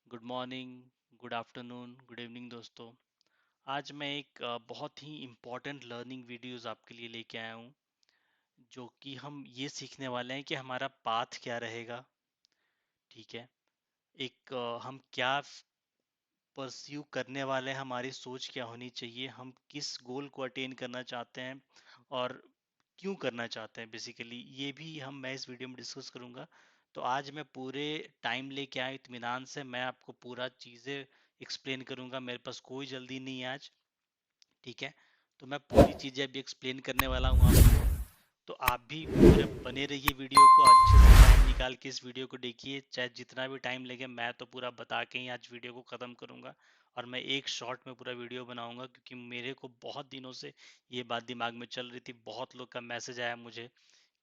Good morning, good afternoon, good evening दोस्तों। आज मैं एक बहुत ही इम्पोर्टेंट लर्निंग वीडियोस आपके लिए लेके आया हूँ, जो कि हम ये सीखने वाले हैं कि हमारा पाथ क्या रहेगा। ठीक है। एक हम क्या परस्यू करने वाले हैं, हमारी सोच क्या होनी चाहिए, हम किस गोल को अटेन करना चाहते हैं और क्यों करना चाहते हैं, बेसिकली ये भी मैं इस वीडियो में डिस्कस करूंगा। तो आज मैं पूरे टाइम लेके आया, इत्मीनान से मैं आपको पूरा चीज़ें एक्सप्लेन करूंगा। मेरे पास कोई जल्दी नहीं है आज। ठीक है। तो मैं पूरी चीज़ें अभी एक्सप्लेन करने वाला हूँ आपको। तो आप भी पूरे बने रहिए, वीडियो को अच्छे से टाइम निकाल के इस वीडियो को देखिए, चाहे जितना भी टाइम लगे। मैं तो पूरा बता के ही आज वीडियो को ख़त्म करूंगा और मैं एक शॉर्ट में पूरा वीडियो बनाऊंगा, क्योंकि मेरे को बहुत दिनों से ये बात दिमाग में चल रही थी। बहुत लोग का मैसेज आया मुझे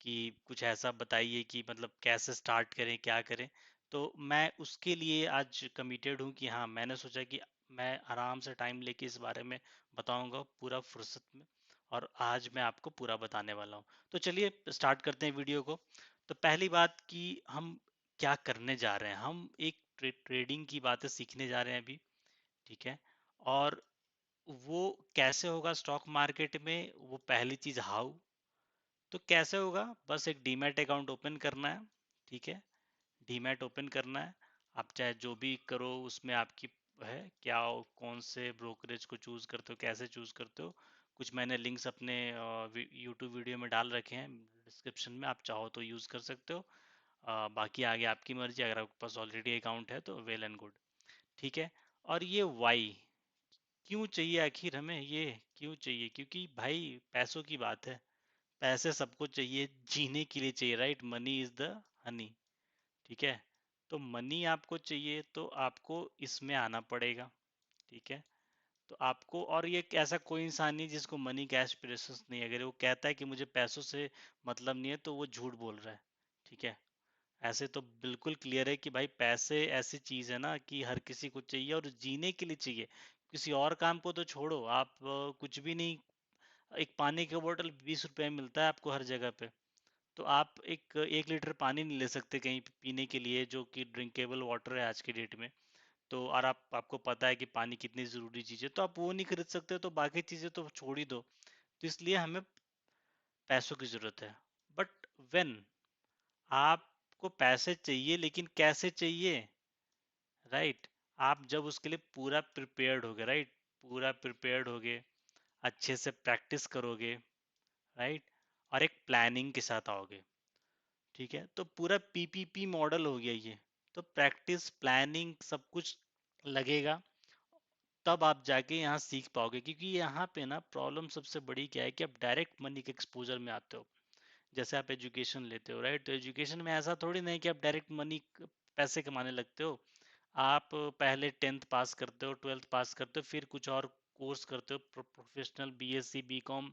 कि कुछ ऐसा बताइए कि मतलब कैसे स्टार्ट करें, क्या करें। तो मैं उसके लिए आज कमिटेड हूँ कि हाँ, मैंने सोचा कि मैं आराम से टाइम लेके इस बारे में बताऊंगा पूरा फुर्सत में। और आज मैं आपको पूरा बताने वाला हूँ। तो चलिए स्टार्ट करते हैं वीडियो को। तो पहली बात कि हम क्या करने जा रहे हैं, हम एक ट्रेडिंग की बातें सीखने जा रहे हैं अभी। ठीक है। और वो कैसे होगा स्टॉक मार्केट में, वो पहली चीज हाउ। तो कैसे होगा, बस एक डीमैट अकाउंट ओपन करना है। ठीक है। डीमैट ओपन करना है। आप चाहे जो भी करो उसमें आपकी है क्या, कौन से ब्रोकरेज को चूज करते हो, कैसे चूज करते हो। कुछ मैंने लिंक्स अपने यूट्यूब वीडियो में डाल रखे हैं डिस्क्रिप्शन में, आप चाहो तो यूज कर सकते हो। बाकी आगे आपकी मर्जी, अगर आपके पास ऑलरेडी अकाउंट है तो वेल एंड गुड। ठीक है। और ये वाई क्यों चाहिए, आखिर हमें ये क्यों चाहिए, क्योंकि भाई पैसों की बात है। पैसे सबको चाहिए, जीने के लिए चाहिए, right. Money is the honey. ठीक है। तो मनी आपको चाहिए तो आपको इसमें आना पड़ेगा। ठीक है। तो आपको, और ये ऐसा कोई इंसान नहीं जिसको मनी का एस्पिरेशंस नहीं है। अगर वो कहता है कि मुझे पैसों से मतलब नहीं है तो वो झूठ बोल रहा है। ठीक है। ऐसे तो बिल्कुल क्लियर है कि भाई पैसे ऐसी चीज है ना कि हर किसी को चाहिए और जीने के लिए चाहिए। किसी और काम को तो छोड़ो, आप कुछ भी नहीं। एक पानी का बोतल 20 रुपए में मिलता है आपको हर जगह पे। तो आप एक 1 लीटर पानी नहीं ले सकते कहीं पीने के लिए, जो कि ड्रिंकेबल वाटर है आज की डेट में। तो और आपको पता है कि पानी कितनी ज़रूरी चीज़ है, तो आप वो नहीं खरीद सकते, तो बाकी चीज़ें तो छोड़ ही दो। तो इसलिए हमें पैसों की ज़रूरत है। बट व्हेन आपको पैसे चाहिए, लेकिन कैसे चाहिए, राइट। आप जब उसके लिए पूरा प्रिपेयर्ड होगे, राइट, पूरा प्रिपेयर्ड होगे, अच्छे से प्रैक्टिस करोगे, राइट, और एक प्लानिंग के साथ आओगे। ठीक है। तो पूरा पीपीपी मॉडल हो गया ये। तो प्रैक्टिस, प्लानिंग, सब कुछ लगेगा, तब आप जाके यहाँ सीख पाओगे। क्योंकि यहाँ पे ना प्रॉब्लम सबसे बड़ी क्या है कि आप डायरेक्ट मनी के एक्सपोजर में आते हो। जैसे आप एजुकेशन लेते हो, राइट, तो एजुकेशन में ऐसा थोड़ी नहीं कि आप डायरेक्ट मनी, पैसे कमाने लगते हो। आप पहले 10th पास करते हो, 12th पास करते हो, फिर कुछ और कोर्स करते हो, professional, BSc, BCom,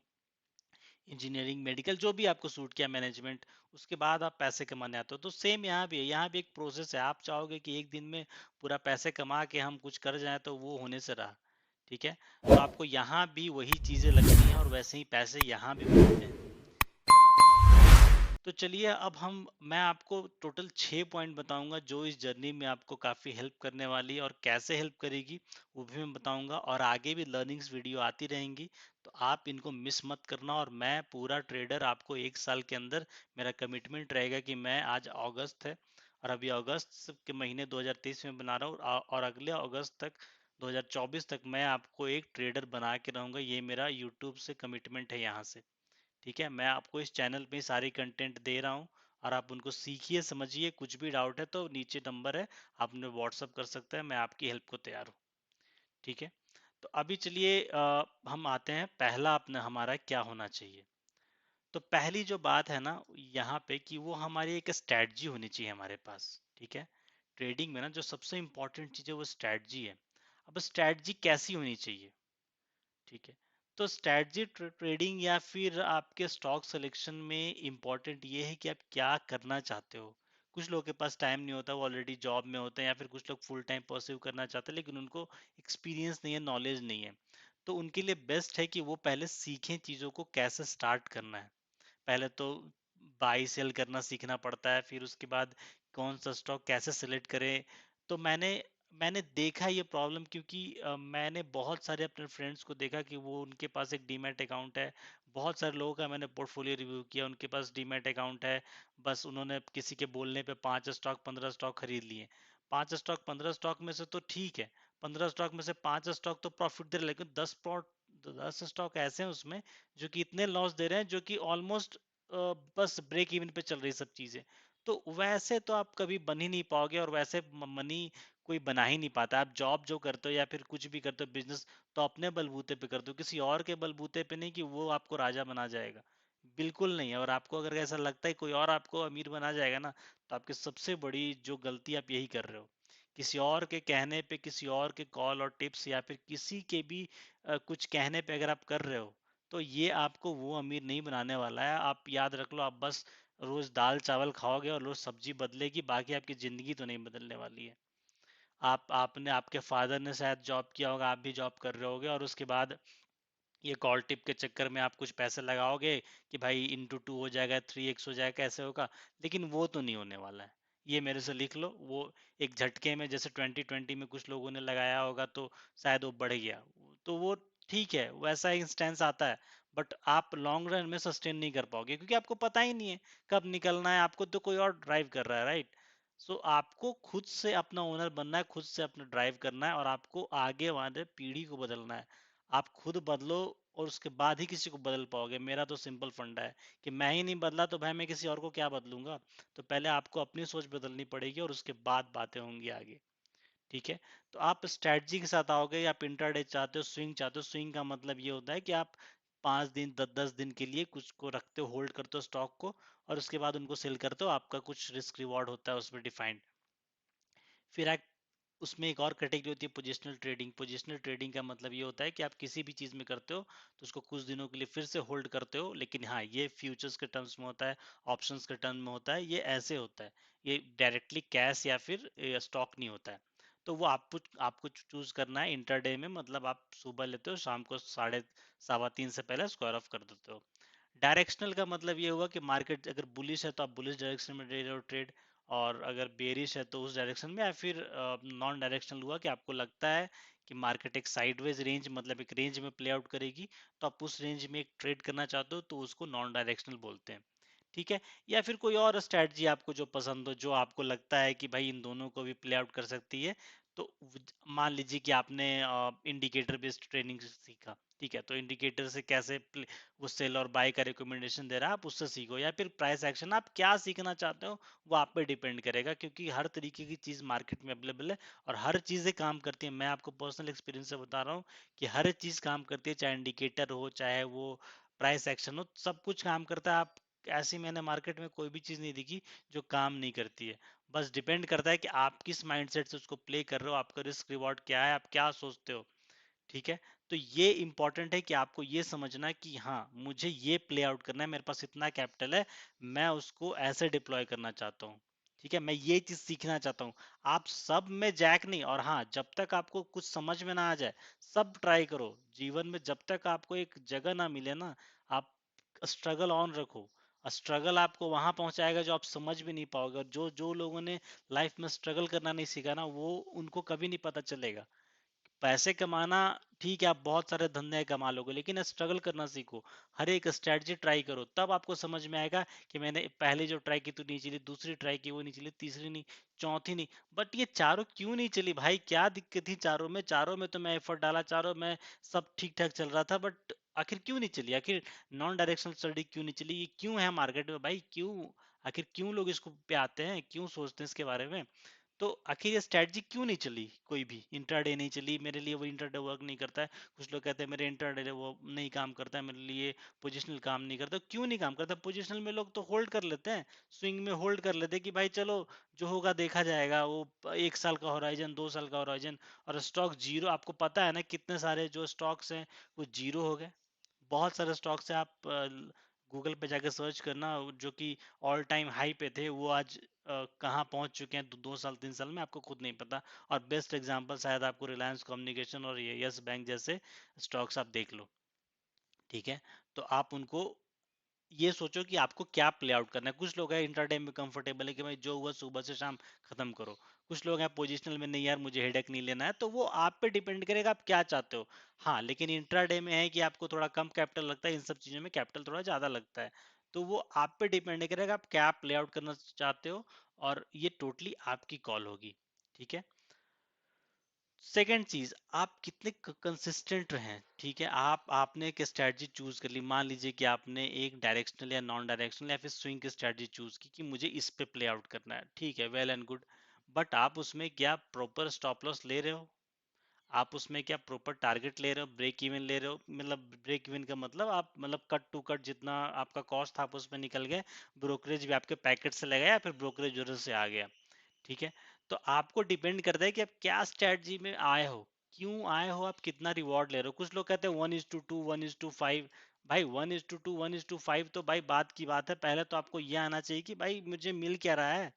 engineering, medical, जो भी आपको सूट किया, मैनेजमेंट। उसके बाद आप पैसे कमाने आते हो। तो सेम यहाँ भी है, यहाँ भी एक प्रोसेस है। आप चाहोगे कि एक दिन में पूरा पैसे कमा के हम कुछ कर जाएं, तो वो होने से रहा। ठीक है। तो आपको यहाँ भी वही चीजें लगती हैं और वैसे ही पैसे यहाँ भी बनते हैं। तो चलिए अब मैं आपको टोटल 6 पॉइंट बताऊंगा जो इस जर्नी में आपको काफ़ी हेल्प करने वाली है, और कैसे हेल्प करेगी वो भी मैं बताऊंगा। और आगे भी लर्निंग्स वीडियो आती रहेंगी, तो आप इनको मिस मत करना। और मैं पूरा ट्रेडर आपको 1 साल के अंदर, मेरा कमिटमेंट रहेगा कि मैं, आज अगस्त है और अभी अगस्त के महीने 2023 में बना रहा हूँ, और अगले अगस्त तक, 2024 तक मैं आपको एक ट्रेडर बना के रहूँगा। ये मेरा यूट्यूब से कमिटमेंट है, यहाँ से। ठीक है। मैं आपको इस चैनल पे सारी कंटेंट दे रहा हूँ और आप उनको सीखिए, समझिए। कुछ भी डाउट है तो नीचे नंबर है, आप मुझे व्हाट्सअप कर सकते हैं, मैं आपकी हेल्प को तैयार हूँ। ठीक है। तो अभी चलिए हम आते हैं, पहला अपना हमारा क्या होना चाहिए। तो पहली जो बात है ना यहाँ पे, कि वो हमारी एक स्ट्रैटेजी होनी चाहिए हमारे पास। ठीक है। ट्रेडिंग में ना जो सबसे इंपॉर्टेंट चीज़ है वो स्ट्रैटेजी है। अब स्ट्रैटेजी कैसी होनी चाहिए। ठीक है। तो स्ट्रैटेजी ट्रेडिंग या फिर आपके स्टॉक सिलेक्शन में इम्पॉर्टेंट ये है कि आप क्या करना चाहते हो। कुछ लोगों के पास टाइम नहीं होता, वो ऑलरेडी जॉब में होते हैं, या फिर कुछ लोग फुल टाइम परस्यू करना चाहते हैं लेकिन उनको एक्सपीरियंस नहीं है, नॉलेज नहीं है। तो उनके लिए बेस्ट है कि वो पहले सीखें चीज़ों को कैसे स्टार्ट करना है। पहले तो बाई सेल करना सीखना पड़ता है, फिर उसके बाद कौन सा स्टॉक कैसे सिलेक्ट करें। तो मैंने मैंने देखा ये प्रॉब्लम, क्योंकि मैंने बहुत सारे अपने फ्रेंड्स को देखा कि वो उनके पास एक डीमैट अकाउंट है। बहुत सारे लोगों का मैंने पोर्टफोलियो रिव्यू किया, उनके पास डीमैट अकाउंट है। बस उन्होंने किसी के बोलने पे 5 स्टॉक 15 स्टॉक खरीद लिए। 5 स्टॉक 15 स्टॉक में से तो ठीक है, 15 स्टॉक में से 5 स्टॉक तो प्रॉफिट दे रहे हैं, लेकिन 10 स्टॉक ऐसे हैं उसमें जो कि इतने लॉस दे रहे हैं, जो कि ऑलमोस्ट बस ब्रेक इवन पे चल रही सब चीजें। तो वैसे तो आप कभी बन ही नहीं पाओगे, और वैसे मनी कोई बना ही नहीं पाता। आप जॉब जो करते हो या फिर कुछ भी करते हो बिजनेस, तो अपने बलबूते पे करते हो, किसी और के बलबूते पे नहीं कि वो आपको राजा बना जाएगा। बिल्कुल नहीं। और आपको अगर ऐसा लगता है कोई और आपको अमीर बना जाएगा ना, तो आपकी सबसे बड़ी जो गलती आप यही कर रहे हो। किसी और के कहने पे, किसी और के कॉल और टिप्स, या फिर किसी के भी कुछ कहने पे अगर आप कर रहे हो, तो ये आपको वो अमीर नहीं बनाने वाला है। आप याद रख लो, आप बस रोज दाल चावल खाओगे और रोज सब्जी बदलेगी, बाकी आपकी जिंदगी तो नहीं बदलने वाली है। आपने आपके फादर ने शायद जॉब किया होगा, आप भी जॉब कर रहे होगे, और उसके बाद ये कॉल टिप के चक्कर में आप कुछ पैसे लगाओगे कि भाई इंटू टू हो जाएगा, 3x हो जाएगा, ऐसे होगा। लेकिन वो तो नहीं होने वाला है। ये मेरे से लिख लो, वो एक झटके में, जैसे 2020 में कुछ लोगों ने लगाया होगा तो शायद वो बढ़ गया, तो वो ठीक है, वैसा इंस्टेंस आता है। बट आप लॉन्ग रन में सस्टेन नहीं कर पाओगे, क्योंकि आपको पता ही नहीं है कब निकलना है। आपको तो कोई और ड्राइव कर रहा है, राइट? सो आपको खुद से अपना ओनर बनना है, खुद से अपना ड्राइव करना है, और आपको आगे वाले पीढ़ी को बदलना है। आप खुद बदलो, और उसके बाद ही किसी को बदल पाओगे। मेरा तो सिंपल फंडा है कि मैं ही नहीं बदला तो भाई मैं किसी और को क्या बदलूंगा। तो पहले आपको अपनी सोच बदलनी पड़ेगी, और उसके बाद बातें होंगी आगे। ठीक है? तो आप स्ट्रैटेजी के साथ आओगे, या आप इंट्राडे चाहते हो, स्विंग चाहते हो। स्विंग का मतलब ये होता है कि आप 5 दिन 10 10 दिन के लिए कुछ को रखते हो, होल्ड करते हो स्टॉक को, और उसके बाद उनको सेल करते हो। आपका कुछ रिस्क रिवॉर्ड होता है उसमें डिफाइंड। फिर एक उसमें एक और कैटेगरी होती है पोजिशनल ट्रेडिंग। पोजिशनल ट्रेडिंग का मतलब ये होता है कि आप किसी भी चीज़ में करते हो तो उसको कुछ दिनों के लिए फिर से होल्ड करते हो, लेकिन हाँ, ये फ्यूचर्स के टर्म्स में होता है, ऑप्शंस के टर्म में होता है, ये ऐसे होता है। ये डायरेक्टली कैश या फिर स्टॉक नहीं होता है। तो वो आपको आपको चूज करना है इंटरडे में, मतलब आप सुबह लेते हो, शाम को 3:30 से पहले स्क्वायर ऑफ कर देते हो। डायरेक्शनल का मतलब ये हुआ कि मार्केट अगर बुलिश है तो आप बुलिश डायरेक्शन में दे रहे हो ट्रेड, और अगर बेरिश है तो उस डायरेक्शन में। या फिर नॉन डायरेक्शनल हुआ कि आपको लगता है कि मार्केट एक साइडवेज रेंज, मतलब एक रेंज में प्ले आउट करेगी, तो आप उस रेंज में एक ट्रेड करना चाहते हो, तो उसको नॉन डायरेक्शनल बोलते हैं। ठीक है? या फिर कोई और स्ट्रैटेजी आपको जो पसंद हो, जो आपको लगता है कि भाई इन दोनों को भी प्ले आउट कर सकती है, तो मान लीजिए कि आपने इंडिकेटर बेस्ड ट्रेनिंग सीखा। ठीक है? तो इंडिकेटर से कैसे वो सेल और बाय का रिकमेंडेशन दे रहा है, आप उससे सीखो। या फिर प्राइस एक्शन, आप क्या सीखना चाहते हो वो आप पे डिपेंड करेगा, क्योंकि हर तरीके की चीज मार्केट में अवेलेबल है, और हर चीजें काम करती है। मैं आपको पर्सनल एक्सपीरियंस से बता रहा हूँ कि हर चीज काम करती है, चाहे इंडिकेटर हो, चाहे वो प्राइस एक्शन हो, सब कुछ काम करता है। आप ऐसी मैंने मार्केट में कोई भी चीज नहीं दिखी जो काम नहीं करती है। बस डिपेंड करता है कि आप किस माइंडसेट से उसको प्ले कर रहे हो, आपका रिस्क रिवॉर्ड क्या है, आप क्या सोचते हो। ठीक है? तो ये इंपॉर्टेंट है कि आपको ये समझना है कि हाँ, मुझे ये प्ले आउट करना है, मेरे पास इतना कैपिटल है, मैं उसको ऐसे डिप्लॉय करना चाहता हूँ। ठीक है? मैं ये चीज सीखना चाहता हूँ। आप सब में जैक नहीं, और हाँ, जब तक आपको कुछ समझ में ना आ जाए, सब ट्राई करो जीवन में। जब तक आपको एक जगह ना मिले ना, आप स्ट्रगल ऑन रखो। स्ट्रगल आपको वहां पहुंचाएगा जो आप समझ भी नहीं पाओगे, और जो जो लोगों ने लाइफ में स्ट्रगल करना नहीं सीखा ना, वो उनको कभी नहीं पता चलेगा। पैसे कमाना ठीक है, आप बहुत सारे धंधे कमा लोगे, लेकिन स्ट्रगल करना सीखो। हर एक स्ट्रेटजी ट्राई करो, तब आपको समझ में आएगा कि मैंने पहले जो ट्राई की तो नहीं चली, दूसरी ट्राई की वो नहीं चली, तीसरी नहीं, चौथी नहीं, बट ये चारों क्यों नहीं चली भाई? क्या दिक्कत थी चारों में? चारों में तो मैं एफर्ट डाला, चारों में सब ठीक ठाक चल रहा था, बट आखिर क्यों नहीं चली? आखिर नॉन डायरेक्शनल स्टडी क्यों नहीं चली? ये क्यों है मार्केट में भाई? क्यों? आखिर क्यों लोग इसको पे आते हैं, क्यों सोचते हैं इसके बारे में? तो आखिर ये स्ट्रैटेजी क्यों नहीं चली? कोई भी इंट्राडे नहीं चली, मेरे लिए वो इंट्राडे वर्क नहीं करता है। कुछ लोग कहते हैं मेरे इंट्राडे वो नहीं काम करता है, मेरे लिए पोजिशनल काम नहीं करता। क्यों नहीं काम करता? पोजिशनल में लोग तो होल्ड कर लेते हैं, स्विंग में होल्ड कर लेते हैं कि भाई चलो जो होगा देखा जाएगा, वो 1 साल का होराइजन, 2 साल का होराइजन। और स्टॉक जीरो, आपको पता है ना कितने सारे जो स्टॉक्स हैं वो जीरो हो गए। बहुत सारे स्टॉक्स हैं, आप गूगल पे जाके सर्च करना, जो कि ऑल टाइम हाई पे थे, वो आज कहाँ पहुंच चुके हैं 2 साल 3 साल में, आपको खुद नहीं पता। और बेस्ट एग्जांपल शायद आपको रिलायंस कम्युनिकेशन और ये यस बैंक जैसे स्टॉक्स आप देख लो। ठीक है? तो आप उनको ये सोचो कि आपको क्या प्ले आउट करना है। कुछ लोग हैं इंट्राडे में कंफर्टेबल है कि भाई जो हुआ सुबह से शाम खत्म करो। कुछ लोग हैं पोजिशनल में, नहीं यार मुझे हेडेक नहीं लेना है, तो वो आप पे डिपेंड करेगा आप क्या चाहते हो। हाँ, लेकिन इंट्राडे में है कि आपको थोड़ा कम कैपिटल लगता है, इन सब चीजों में कैपिटल थोड़ा ज्यादा लगता है। तो वो आप पे डिपेंड करेगा आप क्या प्ले आउट करना चाहते हो, और ये टोटली आपकी कॉल होगी। ठीक है। सेकेंड चीज, आप कितने कंसिस्टेंट हैं। ठीक है, आपने एक स्ट्रेटजी चूज कर ली, मान लीजिए कि आपने एक डायरेक्शनल या नॉन डायरेक्शनल या फिर स्विंग की स्ट्रेटजी चूज की कि मुझे इस पे प्ले आउट करना है। ठीक है, वेल एंड गुड। बट आप उसमें क्या प्रॉपर स्टॉप लॉस ले रहे हो? आप उसमें क्या प्रॉपर टारगेट ले रहे हो, ब्रेक इवन ले रहे हो? मतलब ब्रेक इवन का मतलब आप मतलब कट टू कट जितना आपका कॉस्ट था आप उसमें निकल गए, ब्रोकरेज भी आपके पैकेट से लगा या फिर ब्रोकरेज जरूर से आ गया। ठीक है। तो आपको डिपेंड करता है कि आप क्या स्ट्रेटजी में आए हो, क्यों आए हो, आप कितना रिवॉर्ड ले रहे हो। कुछ लोग कहते हैं 1:2, 1:5। भाई 1:2, 1:5 तो भाई बात की बात है, पहले तो आपको यह आना चाहिए कि भाई मुझे मिल क्या रहा है।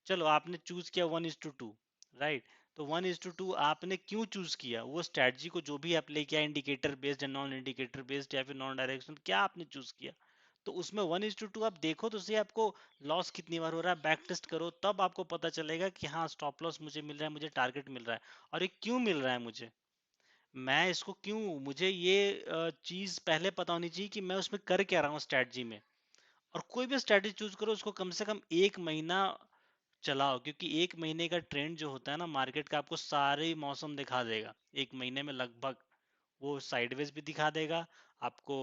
चलो आपने चूज किया 1:2, राइट। तो 1:2 आपने क्यों चूज किया? वो स्ट्रेटजी को जो भी आप लेके आए, इंडिकेटर बेस्ड या नॉन इंडिकेटर बेस्ड या फिर नॉन डायरेक्शनल, क्या आपने चूज किया? तो उसमें 1:2 आप देखो तो सही, आपको लॉस कितनी बार हो रहा है, बैक टेस्ट करो, तब आपको पता चलेगा कि हाँ स्टॉप लॉस मुझे मिल रहा है, मुझे टारगेट मिल रहा है। और ये क्यों मिल रहा है मुझे, मैं इसको क्यों, मुझे ये चीज पहले पता होनी चाहिए कि मैं उसमें कर क्या रहा हूँ स्ट्रेटजी में। और कोई भी स्ट्रेटजी चूज करो उसको कम से कम 1 महीना चलाओ, क्योंकि 1 महीने का ट्रेंड जो होता है ना मार्केट का, आपको सारे मौसम दिखा देगा 1 महीने में लगभग। वो साइडवेज भी दिखा देगा आपको,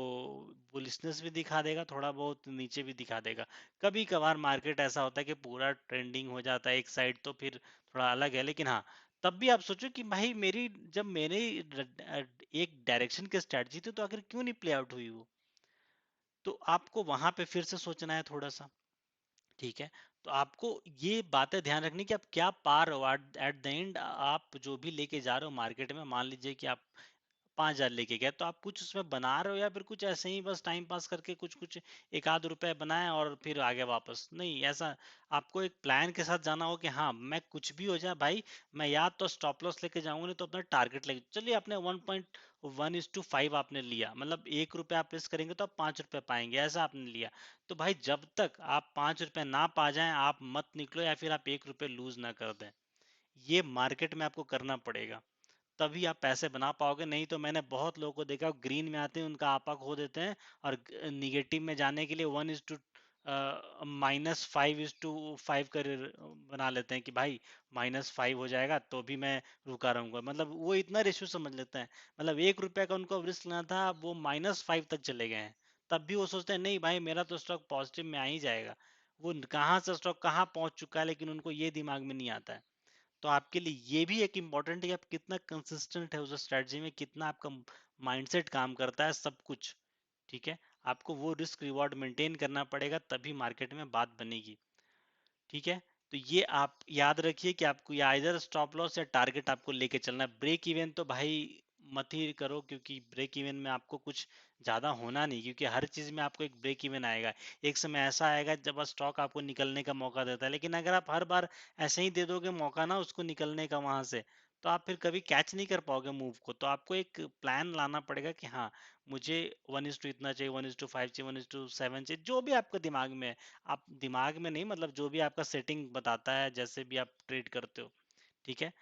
बुलिशनेस भी दिखा देगा, थोड़ा बहुत नीचे भी दिखा देगा। कभी कभार मार्केट ऐसा होता है कि पूरा ट्रेंडिंग हो जाता है एक साइड, तो फिर थोड़ा अलग है। लेकिन हाँ, तब भी आप सोचो कि भाई मेरी, जब मेरे एक डायरेक्शन की स्ट्रेटजी थी तो आखिर क्यों नहीं प्ले आउट हुई वो। तो आपको वहां पे फिर से सोचना है थोड़ा सा। ठीक है। तो आपको ये बातें ध्यान रखनी कि आप क्या पा रहे हो एट द एंड। आप जो भी लेके जा रहे हो मार्केट में, मान लीजिए कि आप 5,000 लेके गए, तो आप कुछ उसमें बना रहे हो या फिर कुछ ऐसे ही बस टाइम पास करके कुछ कुछ एक आध रुपए बनाए और फिर आगे वापस? नहीं, ऐसा आपको एक प्लान के साथ जाना हो कि हाँ मैं कुछ भी हो जाए भाई, मैं या तो स्टॉप लॉस लेके जाऊंगा, नहीं तो अपना टारगेट लेके चलिए। आपने 1.1:5 आपने लिया, मतलब 1 रुपया आप रिस्क करेंगे तो आप 5 रुपए पाएंगे, ऐसा आपने लिया। तो भाई जब तक आप 5 रुपए ना पा जाएं आप मत निकलो, या फिर आप 1 रुपए लूज ना कर दें। ये मार्केट में आपको करना पड़ेगा, तभी आप पैसे बना पाओगे। नहीं तो मैंने बहुत लोगों को देखा ग्रीन में आते हैं उनका आपा खो देते हैं, और निगेटिव में जाने के लिए 1:-5 कर बना लेते हैं कि भाई -5 हो जाएगा तो भी मैं रुका रहूंगा। मतलब वो इतना रेशियो समझ लेते हैं, मतलब 1 रुपए का उनको रिस्क लेना था, वो -5 तक चले गए हैं। तब भी वो सोचते हैं नहीं भाई मेरा तो स्टॉक पॉजिटिव में आ ही जाएगा। वो कहाँ से स्टॉक कहाँ पहुंच चुका है, लेकिन उनको ये दिमाग में नहीं आता है। तो आपके लिए ये भी एक इम्पॉर्टेंट है कि आप कितना कंसिस्टेंट है उस स्ट्रेटजी में, कितना आपका माइंडसेट काम करता है, सब कुछ। ठीक है। आपको वो रिस्क रिवॉर्ड मेंटेन करना पड़ेगा, तभी मार्केट में बात बनेगी। ठीक है। तो ये आप याद रखिए कि आपको या इधर स्टॉप लॉस या टारगेट आपको लेके चलना है। ब्रेक इवन तो भाई मत ही करो, क्योंकि ब्रेक इवन में आपको कुछ ज्यादा होना नहीं, क्योंकि हर चीज में आपको एक ब्रेक इवन आएगा। एक समय ऐसा आएगा जब स्टॉक आपको निकलने का मौका देता है, लेकिन अगर आप हर बार ऐसे ही दे दोगे मौका ना उसको निकलने का वहां से, तो आप फिर कभी कैच नहीं कर पाओगे मूव को। तो आपको एक प्लान लाना पड़ेगा कि हाँ मुझे 1:2 इतना चाहिए, 1:5 चाहिए, 1:7 चाहिए, जो भी आपके दिमाग में है। आप दिमाग में नहीं, मतलब जो भी आपका सेटिंग बताता है, जैसे भी आप ट्रेड करते हो। ठीक है।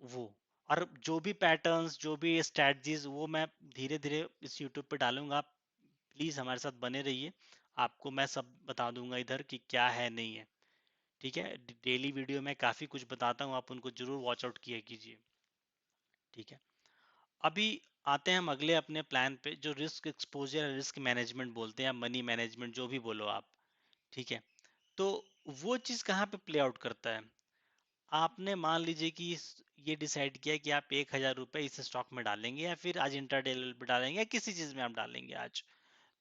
वो, और जो भी पैटर्न्स, जो भी स्ट्रेटजीज, वो मैं धीरे धीरे इस यूट्यूब पे डालूंगा। आप प्लीज हमारे साथ बने रहिए, आपको मैं सब बता दूंगा इधर कि क्या है नहीं है। ठीक है। डेली वीडियो में काफी कुछ बताता हूँ, आप उनको जरूर वॉच आउट किया कीजिए। ठीक है। अभी आते हैं हम अगले अपने प्लान पे, जो रिस्क एक्सपोजर, रिस्क मैनेजमेंट बोलते हैं या मनी मैनेजमेंट, जो भी बोलो आप। ठीक है। तो वो चीज कहाँ पे प्ले आउट करता है? आपने मान लीजिए कि ये डिसाइड किया कि आप 1,000 रुपए इस स्टॉक में डालेंगे, या फिर आज इंट्राडे लेवल पे डालेंगे, या किसी चीज में आप डालेंगे आज।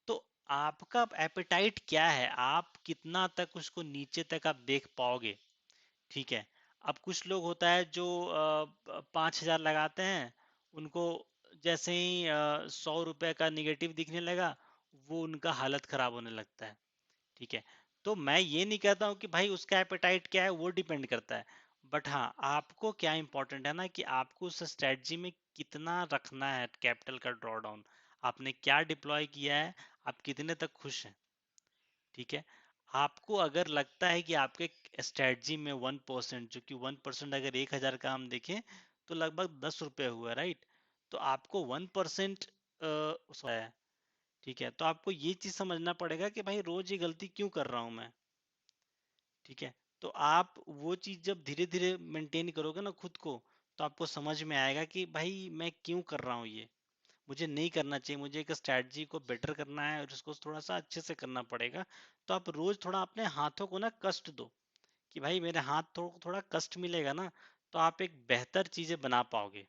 तो आपका एपेटाइट क्या है, आप कितना तक उसको नीचे तक आप देख पाओगे। ठीक है। अब कुछ लोग होता है जो 5,000 लगाते हैं, उनको जैसे ही 100 रुपए का निगेटिव दिखने लगा, वो उनका हालत खराब होने लगता है। ठीक है। तो मैं ये नहीं कहता हूँ कि भाई उसका एपेटाइट क्या है, वो डिपेंड करता है। बट हाँ, आपको क्या इंपॉर्टेंट है ना, कि आपको उस स्ट्रेटजी में कितना रखना है कैपिटल का ड्रॉ डाउन, आपने क्या डिप्लॉय किया है, आप कितने तक खुश हैं। ठीक है। आपको अगर लगता है कि आपके स्ट्रेटजी में 1%, जो कि 1% अगर 1,000 का हम देखें तो लगभग 10 रुपए हुआ, राइट? तो आपको 1% है। ठीक है, तो आपको ये चीज समझना पड़ेगा कि भाई रोज ये गलती क्यों कर रहा हूं मैं। ठीक है, तो आप वो चीज जब धीरे धीरे मेंटेन करोगे ना खुद को, तो आपको समझ में आएगा कि भाई मैं क्यों कर रहा हूँ ये, मुझे नहीं करना चाहिए, मुझे एक स्ट्रैटेजी को बेटर करना है और उसको थोड़ा सा अच्छे से करना पड़ेगा। तो आप रोज थोड़ा अपने हाथों को ना कष्ट दो कि भाई मेरे हाथ थोड़ा कष्ट मिलेगा ना, तो आप एक बेहतर चीजें बना पाओगे।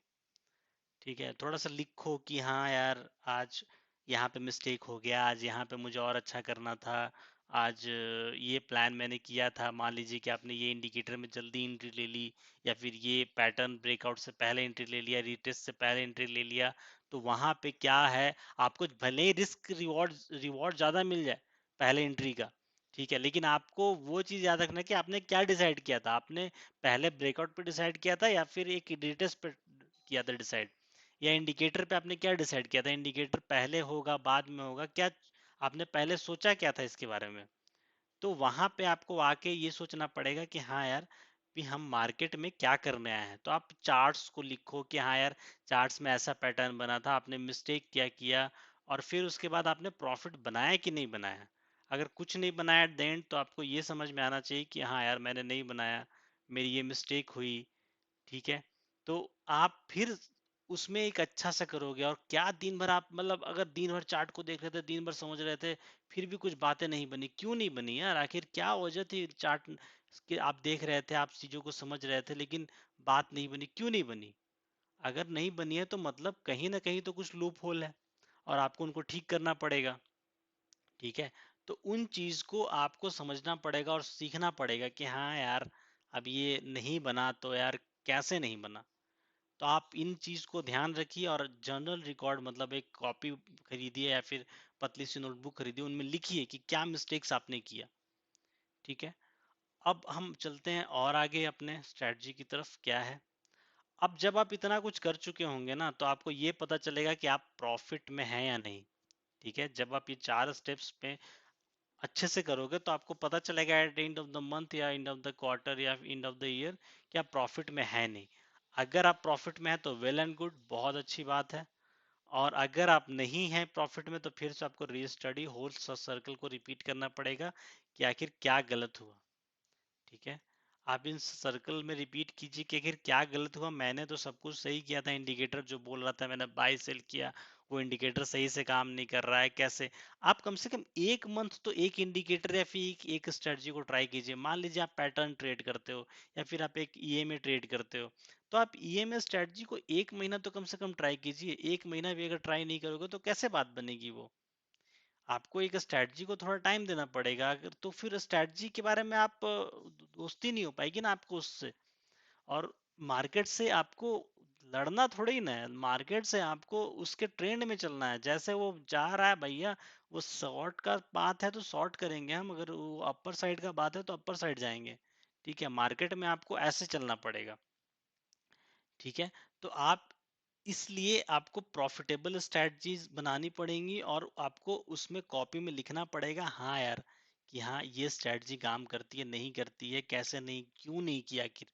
ठीक है, थोड़ा सा लिखो कि हाँ यार आज यहाँ पे मिस्टेक हो गया, आज यहाँ पे मुझे और अच्छा करना था, आज ये प्लान मैंने किया था, मान लीजिए कि आपने ये इंडिकेटर में जल्दी एंट्री ले ली, या फिर ये पैटर्न ब्रेकआउट से पहले एंट्री ले लिया, रिटेस्ट से पहले एंट्री ले लिया, तो वहां पे क्या है, आपको भले ही रिस्क रिवॉर्ड रिवॉर्ड ज्यादा मिल जाए पहले एंट्री का, ठीक है, लेकिन आपको वो चीज याद रखना है कि आपने क्या डिसाइड किया था, आपने पहले ब्रेकआउट पे डिसाइड किया था या फिर एक रिटेस्ट पे किया था डिसाइड, या इंडिकेटर पे आपने क्या डिसाइड किया था, इंडिकेटर पहले होगा बाद में होगा, क्या आपने पहले सोचा क्या था इसके बारे में। तो वहां पे आपको आके ये सोचना पड़ेगा कि हाँ यार, भी हम मार्केट में क्या करने आए हैं। तो आप चार्ट्स को लिखो कि हाँ यार, चार्ट्स में ऐसा पैटर्न बना था, आपने मिस्टेक क्या किया, और फिर उसके बाद आपने प्रॉफिट बनाया कि नहीं बनाया। अगर कुछ नहीं बनाया एट द एंड, तो आपको ये समझ में आना चाहिए कि हाँ यार मैंने नहीं बनाया, मेरी ये मिस्टेक हुई। ठीक है, तो आप फिर उसमें एक अच्छा सा करोगे। और क्या दिन भर आप मतलब अगर दिन भर चार्ट को देख रहे थे, दिन भर समझ रहे थे, फिर भी कुछ बातें नहीं बनी, क्यों नहीं बनी यार, आखिर क्या वजह थी चार्ट कि आप देख रहे थे, आप चीजों को समझ रहे थे, लेकिन बात नहीं बनी, क्यों नहीं बनी। अगर नहीं बनी है तो मतलब कहीं ना कहीं तो कुछ लूप होल है, और आपको उनको ठीक करना पड़ेगा। ठीक है, तो उन चीज को आपको समझना पड़ेगा और सीखना पड़ेगा कि हाँ यार, अब ये नहीं बना तो यार कैसे नहीं बना। तो आप इन चीज को ध्यान रखिए, और जर्नल रिकॉर्ड मतलब एक कॉपी खरीदिए या फिर पतली सी नोटबुक खरीदिए, उनमें लिखिए कि क्या मिस्टेक्स आपने किया। ठीक है, अब हम चलते हैं और आगे अपने स्ट्रेटजी की तरफ क्या है। अब जब आप इतना कुछ कर चुके होंगे ना, तो आपको ये पता चलेगा कि आप प्रॉफिट में हैं या नहीं। ठीक है, जब आप ये 4 स्टेप्स पे अच्छे से करोगे, तो आपको पता चलेगा at end of the month या एंड ऑफ द क्वार्टर या एंड ऑफ द ईयर कि आप प्रॉफिट में है नहीं। अगर आप प्रॉफिट में है तो वेल एंड गुड, बहुत अच्छी बात है। और अगर आप नहीं हैं प्रॉफिट में, तो फिर से आपको रीस्टडी होल सर्कल को रिपीट करना पड़ेगा कि आखिर क्या गलत हुआ। ठीक है, आप इन सर्कल में रिपीट कीजिए कि आखिर क्या गलत हुआ, मैंने तो सब कुछ सही किया था, इंडिकेटर जो बोल रहा था मैंने बाय सेल किया, वो इंडिकेटर सही से काम नहीं कर रहा है, कैसे। आप कम से कम एक मंथ तो एक इंडिकेटर या फिर एक स्ट्रेटजी को ट्राई कीजिए। मान लीजिए आप पैटर्न ट्रेड करते हो, या फिर आप एक ईएमए ट्रेड करते हो, तो आप ईएमए स्ट्रेटजी को एक महीना तो कम से कम ट्राई कीजिए। एक महीना भी अगर ट्राई नहीं करोगे तो कैसे बात बनेगी वो। आपको एक स्ट्रैटेजी को थोड़ा टाइम देना पड़ेगा, अगर तो फिर स्ट्रैटेजी के बारे में आप दोस्ती नहीं हो पाएगी ना आपको उससे। और मार्केट से आपको लड़ना थोड़ी ही ना है, मार्केट से आपको उसके ट्रेंड में चलना है, जैसे वो जा रहा है भैया, वो शॉर्ट का बात है तो शॉर्ट करेंगे हम, अगर वो अपर साइड का बात है तो अपर साइड जाएंगे। ठीक है, मार्केट में आपको ऐसे चलना पड़ेगा। ठीक है, तो आप इसलिए आपको प्रॉफिटेबल स्ट्रैटेजीज बनानी पड़ेंगी, और आपको उसमें कॉपी में लिखना पड़ेगा हाँ यार, कि हाँ ये स्ट्रैटेजी काम करती है नहीं करती है, कैसे नहीं, क्यों नहीं किया, आखिर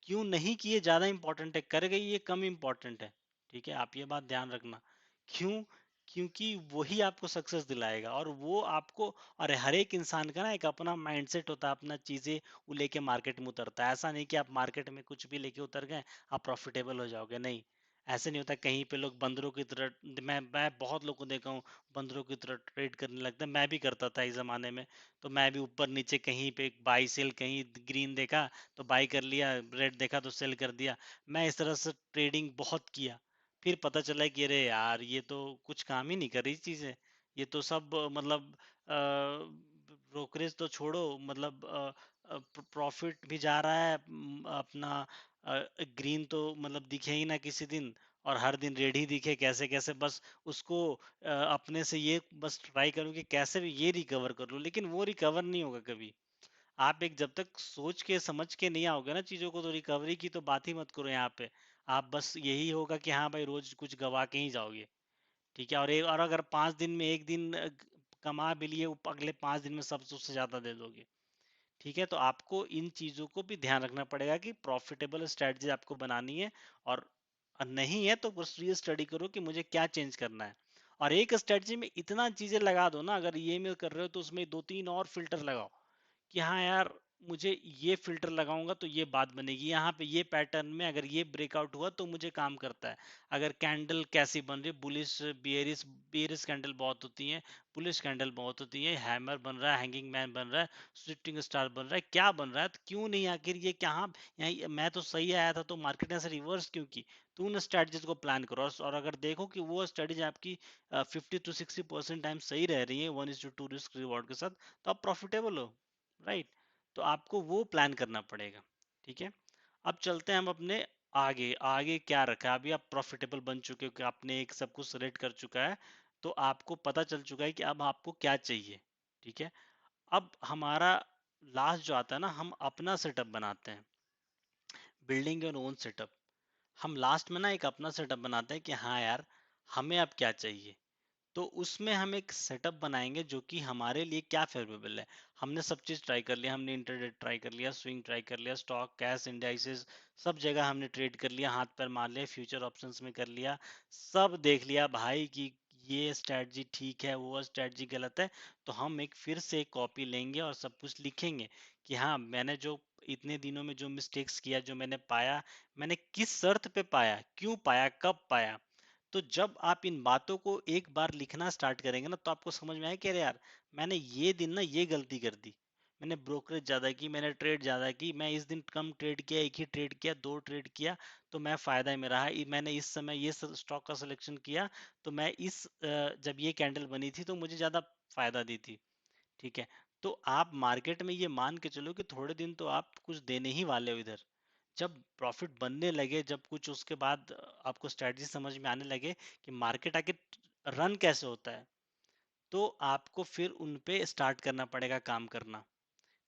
क्यों नहीं किए ज्यादा इंपॉर्टेंट है, कर गई ये कम इंपॉर्टेंट है। ठीक है, आप ये बात ध्यान रखना। क्यों? क्योंकि वही आपको सक्सेस दिलाएगा, और वो आपको, और हर एक इंसान का ना एक अपना माइंडसेट होता है, अपना चीजें वो लेके मार्केट में उतरता है। ऐसा नहीं कि आप मार्केट में कुछ भी लेके उतर गए आप प्रॉफिटेबल हो जाओगे, नहीं। ऐसे नहीं होता, कहीं पे लोग बंदरों की तरह, मैं बहुत लोगों को देखा हूँ, बंदरों की तरह ट्रेड करने लगता है, मैं भी करता था इस जमाने में। तो मैं भी ऊपर नीचे कहीं पे बाई सेल, कहीं ग्रीन देखा तो बाई कर लिया, रेड देखा तो सेल कर दिया। मैं इस तरह से ट्रेडिंग बहुत किया। फिर पता चला कि अरे यार ये तो कुछ काम ही नहीं कर रही चीजें, ये तो सब मतलब ब्रोकरेज तो छोड़ो, मतलब प्रॉफिट भी जा रहा है, अपना ग्रीन तो मतलब दिखे ही ना किसी दिन, और हर दिन रेड ही दिखे, कैसे कैसे बस उसको अपने से ये बस ट्राई करूं कि कैसे भी ये रिकवर कर लूं, लेकिन वो रिकवर नहीं होगा कभी। आप एक जब तक सोच के समझ के नहीं आओगे ना चीजों को, तो रिकवरी की तो बात ही मत करो यहाँ पे। आप बस यही होगा कि हाँ भाई रोज कुछ गवा के ही जाओगे। ठीक है, और अगर 5 दिन में एक दिन कमा भी लिए वो अगले 5 दिन में सब उससे ज्यादा दे दोगे। ठीक है, तो आपको इन चीजों को भी ध्यान रखना पड़ेगा कि प्रॉफिटेबल स्ट्रेटजी आपको बनानी है, और नहीं है तो बस ये स्टडी करो कि मुझे क्या चेंज करना है। और एक स्ट्रेटजी में इतना चीजें लगा दो ना, अगर ये में कर रहे हो तो उसमें 2-3 और फिल्टर लगाओ कि हाँ यार, मुझे ये फिल्टर लगाऊंगा तो ये बात बनेगी, यहाँ पे ये पैटर्न में अगर ये ब्रेकआउट हुआ तो मुझे काम करता है। अगर कैंडल कैसी बन रही है, बुलिश बियरिश, बियरिश कैंडल बहुत होती है, बुलिश कैंडल बहुत होती है, हैमर बन रहा है, हैंगिंग मैन बन रहा है, शूटिंग स्टार बन रहा है, क्या बन रहा है, तो क्यों नहीं, आखिर ये क्या यहाँ मैं तो सही आया था तो मार्केट ने ऐसे रिवर्स क्यों की। तो उन स्ट्रेटजीज को प्लान करो, और अगर देखो कि वो स्ट्रेटजी आपकी 50 to 60% टाइम सही रह रही है 1:2 रिस्क रिवॉर्ड के साथ, तो आप प्रॉफिटेबल हो, राइट। तो आपको वो प्लान करना पड़ेगा। ठीक है, अब चलते हैं हम अपने आगे। आगे क्या रखा है, अभी आप प्रॉफिटेबल बन चुके हो कि आपने एक सब कुछ सेलेक्ट कर चुका है, तो आपको पता चल चुका है कि अब आपको क्या चाहिए। ठीक है, अब हमारा लास्ट जो आता है ना, हम अपना सेटअप बनाते हैं, बिल्डिंग योर ओन सेटअप। हम लास्ट में ना एक अपना सेटअप बनाते हैं कि हाँ यार, हमें अब क्या चाहिए। तो उसमें हम एक सेटअप बनाएंगे जो कि हमारे लिए क्या फेवरेबल है। हमने सब चीज ट्राई कर लिया, हमने इंटरनेट ट्राई कर लिया, स्विंग ट्राई कर लिया, स्टॉक, कैश, इंडाइसेस, सब जगह हमने ट्रेड कर लिया, हाथ पैर मार लिया, फ्यूचर ऑप्शंस में कर लिया, सब देख लिया भाई कि ये स्ट्रेटजी ठीक है, वो स्ट्रेटजी गलत है। तो हम एक फिर से एक कॉपी लेंगे और सब कुछ लिखेंगे कि हाँ, मैंने जो इतने दिनों में जो मिस्टेक्स किया, जो मैंने पाया, मैंने किस शर्त पे पाया, क्यों पाया, कब पाया। तो जब आप इन बातों को एक बार लिखना स्टार्ट करेंगे ना, तो आपको समझ में आए कि अरे यार, मैंने ये दिन ना ये गलती कर दी, मैंने ब्रोकरेज ज्यादा की, मैंने ट्रेड ज्यादा की, मैं इस दिन कम ट्रेड किया, एक ही ट्रेड किया, दो ट्रेड किया, तो मैं फायदा में रहा। मैंने इस समय ये स्टॉक का सिलेक्शन किया, तो मैं जब ये कैंडल बनी थी तो मुझे ज्यादा फायदा दी थी। ठीक है, तो आप मार्केट में ये मान के चलो कि थोड़े दिन तो आप कुछ देने ही वाले हो इधर। जब प्रॉफिट बनने लगे, जब कुछ उसके बाद आपको स्ट्रेटजी समझ में आने लगे कि मार्केट आके रन कैसे होता है, तो आपको फिर उन पे स्टार्ट करना पड़ेगा काम करना।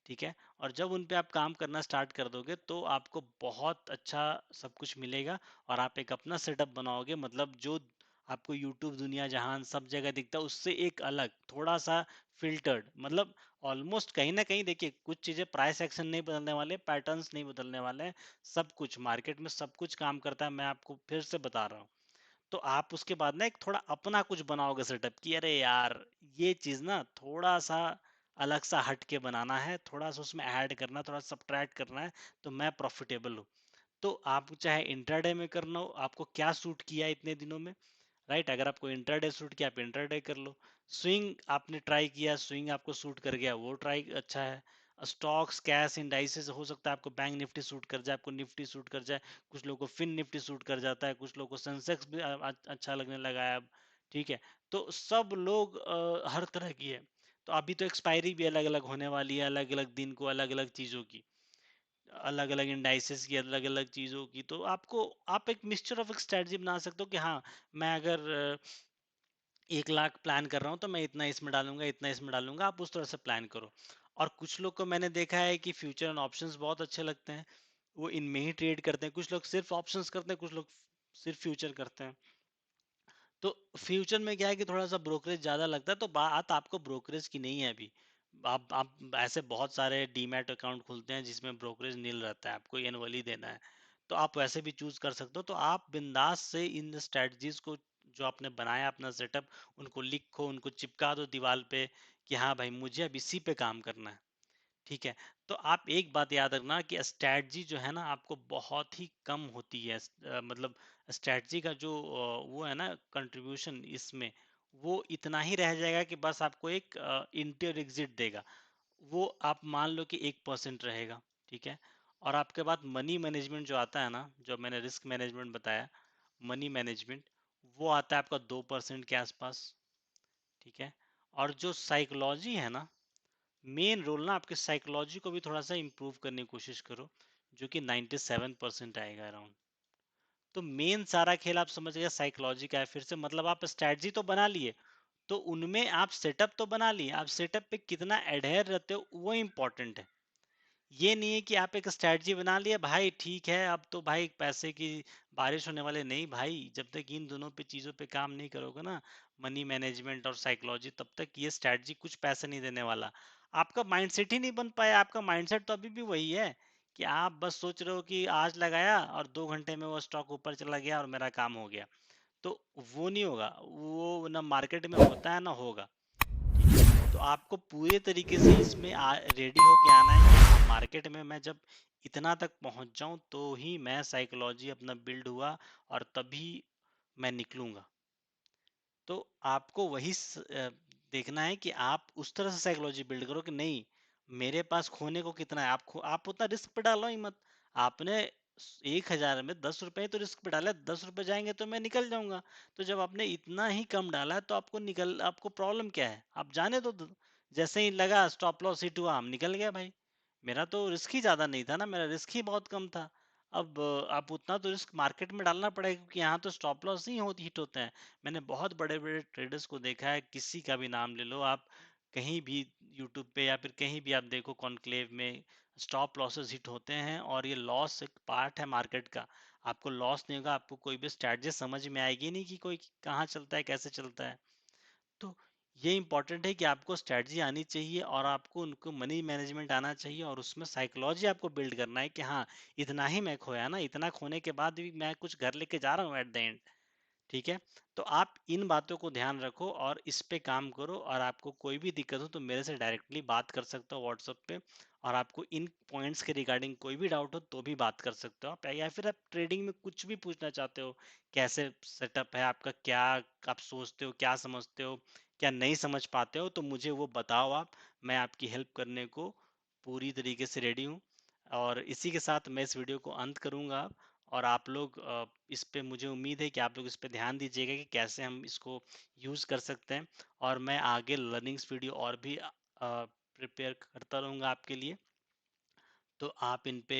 ठीक है, और जब उन पे आप काम करना स्टार्ट कर दोगे तो आपको बहुत अच्छा सब कुछ मिलेगा, और आप एक अपना सेटअप बनाओगे, मतलब जो आपको यूट्यूब, दुनिया जहान सब जगह दिखता है उससे एक अलग, थोड़ा सा फिल्टर्ड, मतलब ऑलमोस्ट कहीं ना कहीं देखिए, कुछ चीजें प्राइस एक्शन नहीं बदलने वाले, पैटर्न्स नहीं बदलने वाले हैं, सब कुछ मार्केट में सब कुछ काम करता है, मैं आपको फिर से बता रहा हूँ। तो आप उसके बाद ना एक थोड़ा अपना कुछ बनाओगे सेटअप कि अरे यार, ये चीज ना थोड़ा सा अलग सा हट के बनाना है, थोड़ा सा उसमें ऐड करना, थोड़ा सब्ट्रैक्ट करना है, तो मैं प्रॉफिटेबल हूँ। तो आप चाहे इंट्राडे में करना हो, आपको क्या सूट किया इतने दिनों में, राइट। अगर आपको इंट्राडे सूट किया, आप इंट्राडे कर लो। स्विंग आपने ट्राई किया, स्विंग आपको सूट कर गया, वो ट्राई अच्छा है। स्टॉक्स, कैश, इंडाइसेस, हो सकता है आपको बैंक निफ्टी सूट कर जाए, आपको निफ्टी सूट कर जाए, कुछ लोगों को फिन निफ्टी सूट कर जाता है, कुछ लोगों को सेंसेक्स भी अच्छा लगने लगा है अब। ठीक है, तो सब लोग हर तरह की है। तो अभी तो एक्सपायरी भी अलग अलग होने वाली है, अलग अलग दिन को, अलग अलग चीजों की, अलग अलग इंडाइसेस की, अलग अलग चीजों की। तो आपको, आप एक मिक्सचर ऑफ एक स्ट्रेटजी बना सकते हो कि हाँ, मैं अगर 1 लाख प्लान कर रहा हूँ तो मैं इतना इसमें डालूंगा, इतना इसमें डालूंगा, आप उस तरह से प्लान करो। और कुछ लोग को मैंने देखा है कि फ्यूचर एंड ऑप्शंस बहुत अच्छे लगते हैं, वो इनमें ही ट्रेड करते हैं। कुछ लोग सिर्फ ऑप्शंस करते हैं, कुछ लोग सिर्फ फ्यूचर करते हैं। तो फ्यूचर में क्या है कि थोड़ा सा ब्रोकरेज ज्यादा लगता है, तो बात आपको ब्रोकरेज की नहीं है अभी। आप ऐसे बहुत सारे डीमैट अकाउंट खुलते हैं जिसमें ब्रोकरेज नील रहता है, आपको एनुअली देना है, तो आप वैसे भी चूज कर सकते हो। तो आप बिंदास से इन स्ट्रेटजीज को, जो आपने बनाया अपना सेटअप, उनको लिखो, उनको चिपका दो दीवार पे कि हाँ भाई, मुझे अब इसी पे काम करना है। ठीक है, तो आप एक बात याद रखना कि स्ट्रैटेजी जो है ना, आपको बहुत ही कम होती है, मतलब स्ट्रैटेजी का जो वो है ना कंट्रीब्यूशन इसमें, वो इतना ही रह जाएगा कि बस आपको एक इंटर एग्जिट देगा। वो आप मान लो कि 1% रहेगा। ठीक है, और आपके बाद मनी मैनेजमेंट जो आता है ना, जो मैंने रिस्क मैनेजमेंट बताया, मनी मैनेजमेंट, वो आता है आपका 2% के आसपास। ठीक है, और जो साइकोलॉजी है ना, मेन रोल ना, आपके साइकोलॉजी को भी थोड़ा सा इम्प्रूव करने की कोशिश करो, जो कि 97% आएगा अराउंड। तो मेन सारा खेल आप समझ गए, साइकोलॉजी का है। फिर से मतलब आप स्ट्रैटेजी तो बना लिए, तो उनमें आप सेटअप तो बना लिए, आप सेटअप पे कितना एडहेर रहते हो वो इम्पोर्टेंट है। ये नहीं है कि आप एक स्ट्रैटेजी बना लिया भाई, ठीक है अब तो भाई पैसे की बारिश होने वाले, नहीं भाई, जब तक इन दोनों पे चीजों पे काम नहीं करोगे ना, मनी मैनेजमेंट और साइकोलॉजी, तब तक ये स्ट्रैटेजी कुछ पैसे नहीं देने वाला। आपका माइंडसेट ही नहीं बन पाया, आपका माइंडसेट तो अभी भी वही है कि आप बस सोच रहे हो कि आज लगाया और 2 घंटे में वो स्टॉक ऊपर चला गया और मेरा काम हो गया। तो वो नहीं होगा, वो ना मार्केट में होता है ना होगा। ठीक है, तो आपको पूरे तरीके से इसमें रेडी होके आना है कि हाँ, मार्केट में मैं जब इतना तक पहुंच जाऊं तो ही मैं साइकोलॉजी अपना बिल्ड हुआ और तभी मैं निकलूंगा। तो आपको वही देखना है कि आप उस तरह से साइकोलॉजी बिल्ड करो कि नहीं, मेरे पास खोने को कितना है, आप उतना रिस्क पे डालो ही मत। आपने 1,000 में 10 रुपए तो रिस्क पे डाला, 10 रुपए जाएंगे तो मैं निकल जाऊंगा। तो जब आपने इतना ही कम डाला है, तो आपको प्रॉब्लम क्या है, आप जाने दो। जैसे ही लगा स्टॉप लॉस हिट हुआ, हम निकल गया भाई। मेरा तो रिस्क ही ज्यादा नहीं था ना, मेरा रिस्क ही बहुत कम था। अब आप उतना तो रिस्क मार्केट में डालना पड़ेगा, क्योंकि यहाँ तो स्टॉप लॉस ही होती हिट होते हैं। मैंने बहुत बड़े बड़े ट्रेडर्स को देखा है, किसी का भी नाम ले लो आप, कहीं भी यूट्यूब पे या फिर कहीं भी आप देखो कॉन्क्लेव में, स्टॉप लॉसेस हिट होते हैं और ये लॉस एक पार्ट है मार्केट का। आपको लॉस नहीं होगा, आपको कोई भी स्ट्रैटेजी समझ में आएगी नहीं कि कोई कहाँ चलता है, कैसे चलता है। तो ये इंपॉर्टेंट है कि आपको स्ट्रेटजी आनी चाहिए और आपको उनको मनी मैनेजमेंट आना चाहिए, और उसमें साइकोलॉजी आपको बिल्ड करना है कि हाँ, इतना ही मैं खोया ना, इतना खोने के बाद भी मैं कुछ घर लेके जा रहा हूँ एट द एंड। ठीक है, तो आप इन बातों को ध्यान रखो और इस पे काम करो, और आपको कोई भी दिक्कत हो तो मेरे से डायरेक्टली बात कर सकते हो व्हाट्सएप पे। और आपको इन पॉइंट्स के रिगार्डिंग कोई भी डाउट हो तो भी बात कर सकते हो आप, या फिर आप ट्रेडिंग में कुछ भी पूछना चाहते हो, कैसे सेटअप है आपका, क्या आप सोचते हो, क्या समझते हो, क्या नहीं समझ पाते हो, तो मुझे वो बताओ आप। मैं आपकी हेल्प करने को पूरी तरीके से रेडी हूँ। और इसी के साथ मैं इस वीडियो को अंत करूंगा। और आप लोग इस पे, मुझे उम्मीद है कि आप लोग इस पे ध्यान दीजिएगा कि कैसे हम इसको यूज़ कर सकते हैं। और मैं आगे लर्निंग्स वीडियो और भी प्रिपेयर करता रहूँगा आपके लिए। तो आप इन पे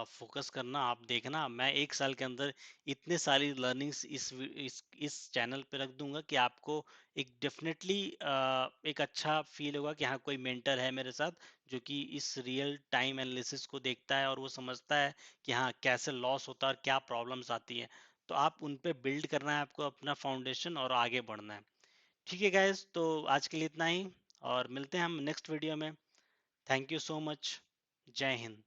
फोकस करना, आप देखना, मैं 1 साल के अंदर इतने सारी लर्निंग्स इस चैनल पे रख दूंगा कि आपको एक डेफिनेटली एक अच्छा फील होगा कि हाँ, कोई मेंटर है मेरे साथ, जो कि इस रियल टाइम एनालिसिस को देखता है और वो समझता है कि हाँ, कैसे लॉस होता है और क्या प्रॉब्लम्स आती है। तो आप उन पे बिल्ड करना है आपको अपना फाउंडेशन, और आगे बढ़ना है। ठीक है गाइस, तो आज के लिए इतना ही, और मिलते हैं हम नेक्स्ट वीडियो में। Thank you so much. जय हिंद।